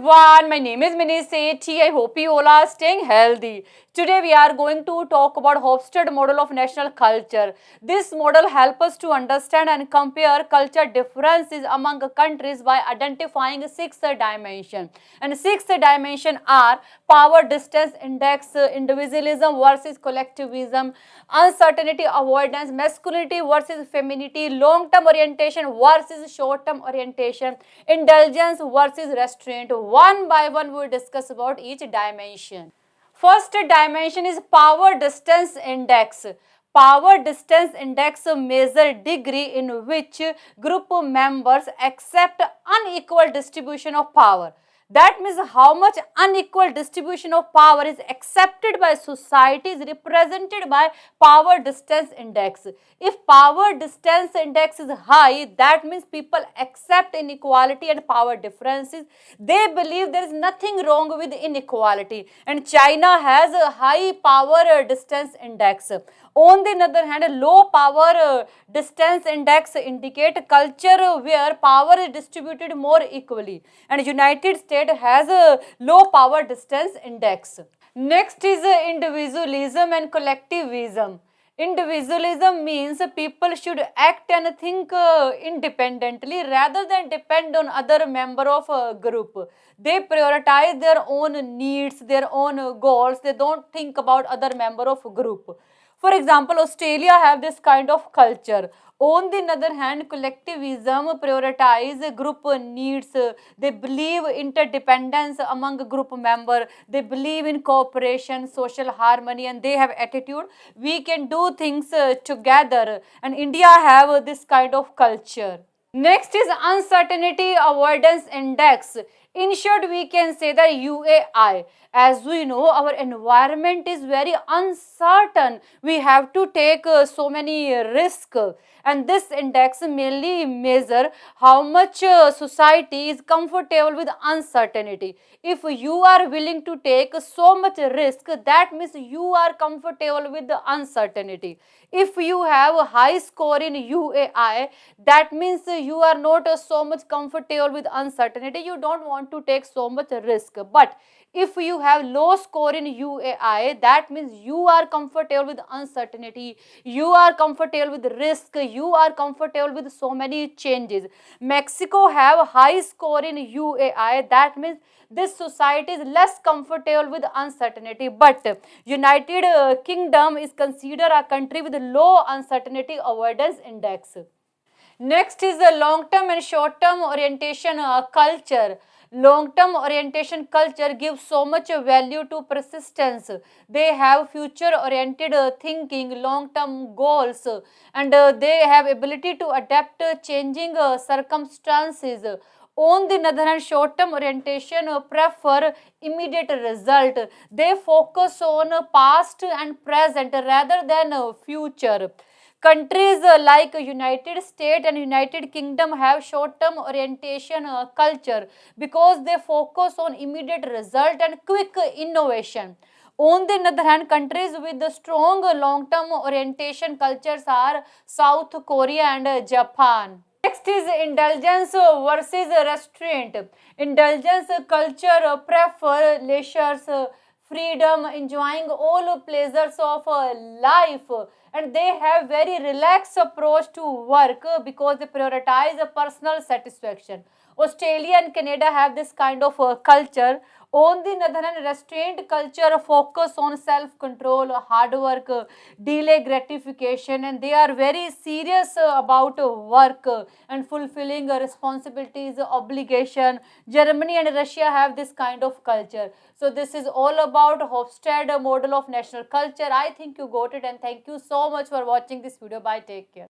everyone, my name is Mini Sethi. I hope you all are staying healthy. Today we are going to talk about Hofstede model of national culture. This model helps us to understand and compare culture differences among countries by identifying six dimensions. And six dimensions are power distance index, individualism versus collectivism, uncertainty avoidance, masculinity versus femininity, long-term orientation versus short-term orientation, indulgence versus restraint. One by one we will discuss about each dimension. First dimension is power distance index. Power distance index measures degree in which group members accept unequal distribution of power. That means how much unequal distribution of power is accepted by society is represented by power distance index. If power distance index is high, that means people accept inequality and power differences. They believe there is nothing wrong with inequality, and China has a high power distance index. On the other hand, low power distance index indicate culture where power is distributed more equally, and United States has a low power distance index. Next is individualism and collectivism. Individualism means people should act and think independently rather than depend on other member of a group. They prioritize their own needs, their own goals. They don't think about other member of a group. For example, Australia have this kind of culture. On the other hand, collectivism prioritize group needs. They believe interdependence among group member. They believe in cooperation, social harmony, and they have attitude. We can do things together. And India have this kind of culture. Next is uncertainty avoidance index. In short, we can say that UAI. As we know, our environment is very uncertain. We have to take so many risks, and this index mainly measure how much society is comfortable with uncertainty. If you are willing to take so much risk, that means you are comfortable with the uncertainty. If you have a high score in UAI, that means you are not so much comfortable with uncertainty. You don't want to take so much risk. But if you have low score in UAI, that means you are comfortable with uncertainty, you are comfortable with risk, you are comfortable with so many changes. Mexico have high score in UAI, that means this society is less comfortable with uncertainty. But United Kingdom is considered a country with low uncertainty avoidance index. Next is the long-term and short-term orientation culture. Long-term orientation culture gives so much value to persistence. They have future-oriented thinking, long-term goals, and they have ability to adapt changing circumstances. On the other hand, short-term orientation prefer immediate result. They focus on past and present rather than future. Countries like United States and United Kingdom have short-term orientation culture because they focus on immediate result and quick innovation. On the other hand, countries with the strong long-term orientation cultures are South Korea and Japan. Next is indulgence versus restraint. Indulgence culture prefer leisure, freedom, enjoying all pleasures of life, and they have very relaxed approach to work because they prioritize personal satisfaction. Australia and Canada have this kind of culture. On the other hand, restraint culture focus on self-control, hard work, delay gratification, and they are very serious about work and fulfilling responsibilities, obligation. Germany and Russia have this kind of culture. So this is all about Hofstede model of national culture. I think you got it, and thank you so much for watching this video. Bye, take care.